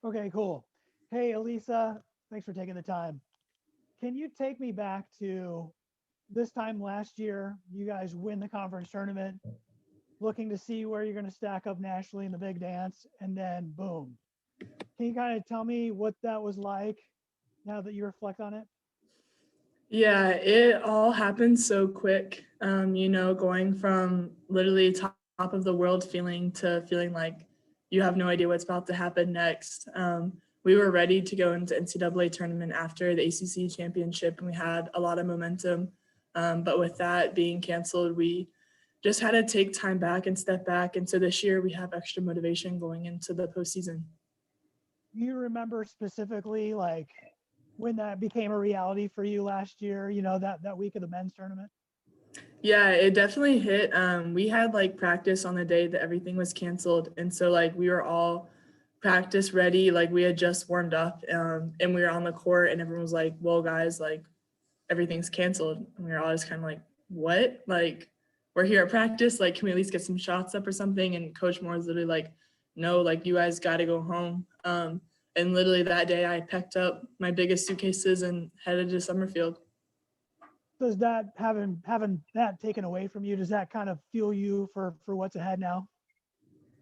Okay, cool. Hey, Elissa, thanks for taking the time. Can you take me back to this time last year? You guys win the conference tournament, looking to see where you're going to stack up nationally in the big dance, and then boom. Can you kind of tell me what that was like now that you reflect on it? Yeah, it all happened so quick. Going from literally top of the world feeling to feeling like you have no idea what's about to happen next. We were ready to go into NCAA tournament after the ACC championship, and we had a lot of momentum. But with that being canceled, we just had to take time back and step back. And so this year we have extra motivation going into the postseason. Do you remember specifically like when that became a reality for you last year, that week of the men's tournament? Yeah, it definitely hit. We had like practice on the day that everything was canceled. And so like we were all practice ready, like we had just warmed up and we were on the court and everyone was like, well, guys, like everything's canceled. And we were all just kind of like, what? Like we're here at practice, like can we at least get some shots up or something? And Coach Moore was literally like, no, like you guys got to go home. And literally that day I packed up my biggest suitcases and headed to Summerfield. Does that having that taken away from you, does that kind of fuel you for what's ahead now?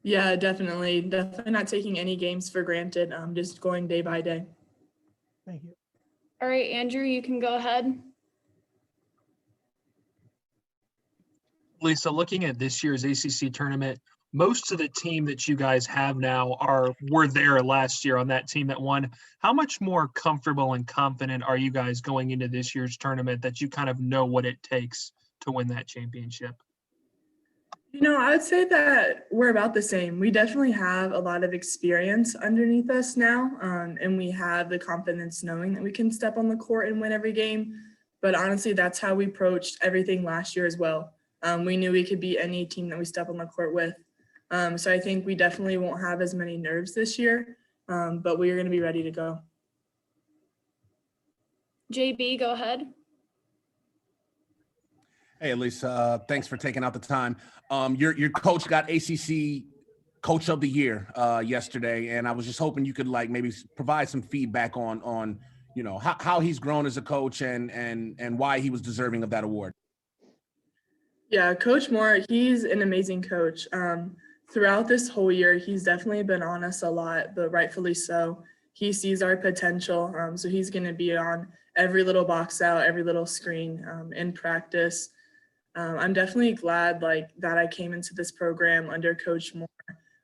Yeah, definitely. Definitely not taking any games for granted. Just going day by day. Thank you. All right, Andrew, you can go ahead. Lisa, looking at this year's ACC tournament, most of the team that you guys have now were there last year on that team that won. How much more comfortable and confident are you guys going into this year's tournament that you kind of know what it takes to win that championship? I would say that we're about the same. We definitely have a lot of experience underneath us now, and we have the confidence knowing that we can step on the court and win every game. But honestly, that's how we approached everything last year as well. We knew we could beat any team that we step on the court with. So I think we definitely won't have as many nerves this year, but we're going to be ready to go. JB, go ahead. Hey, Elissa, thanks for taking out the time. Your coach got ACC Coach of the Year yesterday, and I was just hoping you could like maybe provide some feedback on how he's grown as a coach and why he was deserving of that award. Yeah, Coach Moore, he's an amazing coach. Throughout this whole year, he's definitely been on us a lot, but rightfully so. He sees our potential, so he's going to be on every little box out, every little screen in practice. I'm definitely glad that I came into this program under Coach Moore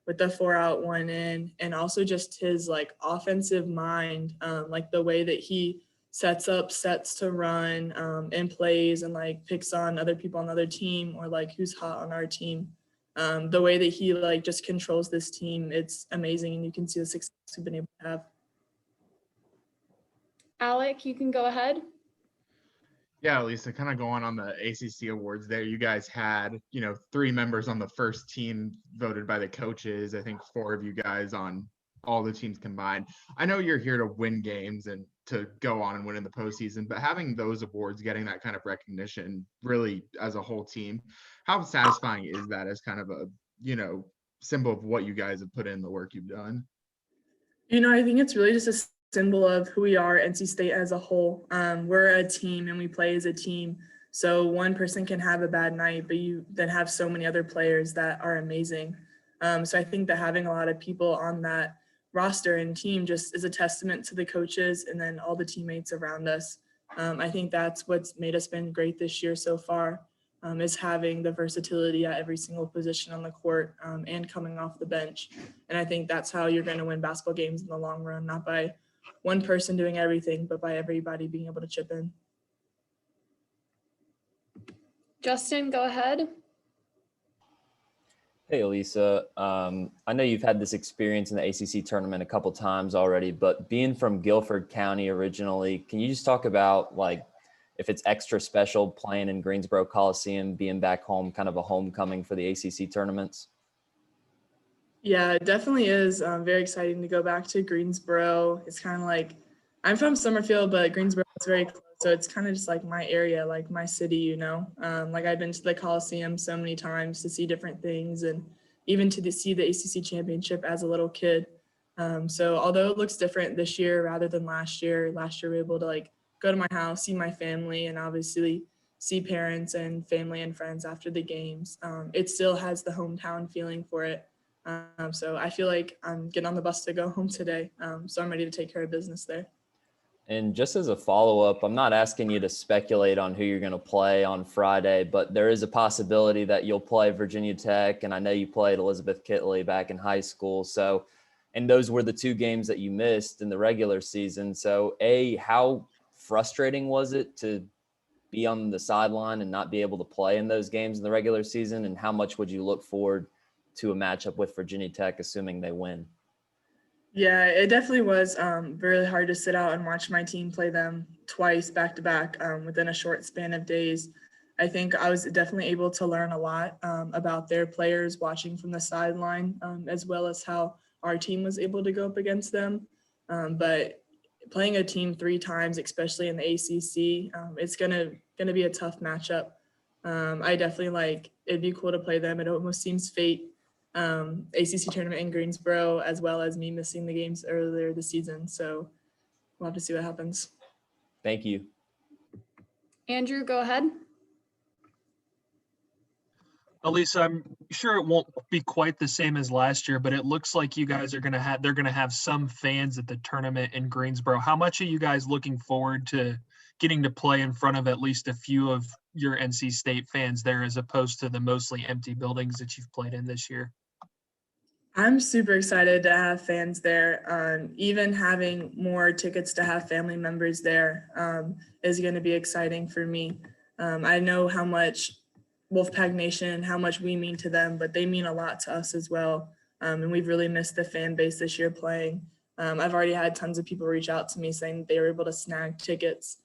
with the 4-out, 1-in, and also just his offensive mind, the way that he sets up sets to run and plays and picks on other people on the other team or who's hot on our team. The way that he just controls this team, it's amazing, and you can see the success we've been able to have. Alec, you can go ahead. Yeah, Lisa, kind of going on the ACC awards there, you guys had, 3 members on the first team voted by the coaches. I think 4 of you guys on all the teams combined. I know you're here to win games and to go on and win in the postseason, but having those awards, getting that kind of recognition really as a whole team, how satisfying is that as kind of a, symbol of what you guys have put in, the work you've done? I think it's really just a symbol of who we are, NC State as a whole. We're a team and we play as a team. So one person can have a bad night, but you then have so many other players that are amazing. So I think that having a lot of people on that roster and team just is a testament to the coaches and then all the teammates around us. I think that's what's made us been great this year so far, is having the versatility at every single position on the court and coming off the bench. And I think that's how you're going to win basketball games in the long run, not by one person doing everything, but by everybody being able to chip in. Justin, go ahead. Hey, Elissa. I know you've had this experience in the ACC tournament a couple times already, but being from Guilford County originally, can you just talk about if it's extra special playing in Greensboro Coliseum, being back home, kind of a homecoming for the ACC tournaments? Yeah, it definitely is very exciting to go back to Greensboro. It's kind of I'm from Summerfield, but Greensboro is very close. So it's kind of just my area, my city, I've been to the Coliseum so many times to see different things and even to see the ACC championship as a little kid. So although it looks different this year rather than last year we were able to like go to my house, see my family, and obviously see parents and family and friends after the games. It still has the hometown feeling for it. So I feel like I'm getting on the bus to go home today. So I'm ready to take care of business there. And just as a follow-up, I'm not asking you to speculate on who you're going to play on Friday, but there is a possibility that you'll play Virginia Tech, and I know you played Elizabeth Kitley back in high school. So, and those were the two games that you missed in the regular season. So, how frustrating was it to be on the sideline and not be able to play in those games in the regular season? And how much would you look forward to a matchup with Virginia Tech, assuming they win? Yeah, it definitely was really hard to sit out and watch my team play them twice back to back within a short span of days. I think I was definitely able to learn a lot about their players watching from the sideline, as well as how our team was able to go up against them. But playing a team 3 times, especially in the ACC, it's gonna be a tough matchup. I definitely it'd be cool to play them. It almost seems fate. ACC tournament in Greensboro, as well as me missing the games earlier this season. So we'll have to see what happens. Thank you. Andrew, go ahead. Elissa, I'm sure it won't be quite the same as last year, but it looks like you guys are they're gonna have some fans at the tournament in Greensboro. How much are you guys looking forward to getting to play in front of at least a few of your NC State fans there, as opposed to the mostly empty buildings that you've played in this year? I'm super excited to have fans there. Even having more tickets to have family members there is going to be exciting for me. I know how much Wolfpack Nation, how much we mean to them, but they mean a lot to us as well. And we've really missed the fan base this year playing. I've already had tons of people reach out to me saying they were able to snag tickets.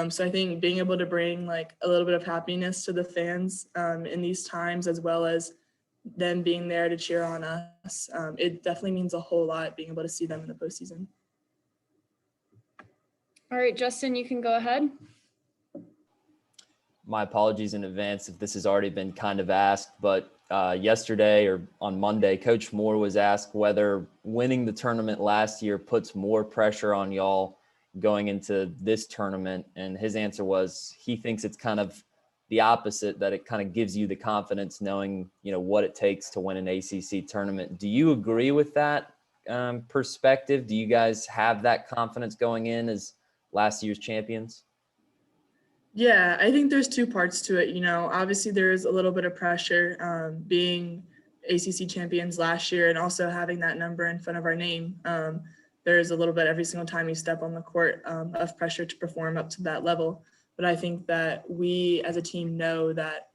So I think being able to bring a little bit of happiness to the fans in these times, as well as them being there to cheer on us, it definitely means a whole lot being able to see them in the postseason. All right, Justin, you can go ahead. My apologies in advance if this has already been kind of asked, but yesterday or on Monday, Coach Moore was asked whether winning the tournament last year puts more pressure on y'all going into this tournament. And his answer was he thinks it's kind of the opposite, that it kind of gives you the confidence knowing, what it takes to win an ACC tournament. Do you agree with that perspective? Do you guys have that confidence going in as last year's champions? Yeah, I think there's 2 parts to it. Obviously there's a little bit of pressure being ACC champions last year and also having that number in front of our name. There's a little bit every single time you step on the court of pressure to perform up to that level. But I think that we as a team know that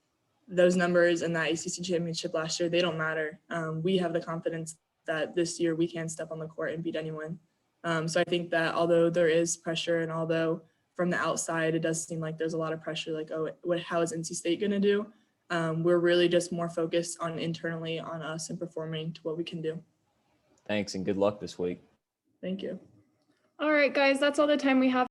those numbers in that ACC championship last year, they don't matter. We have the confidence that this year we can step on the court and beat anyone. So I think that although there is pressure, and although from the outside it does seem like there's a lot of pressure, how is NC State going to do? We're really just more focused on internally on us and performing to what we can do. Thanks, and good luck this week. Thank you. All right, guys, that's all the time we have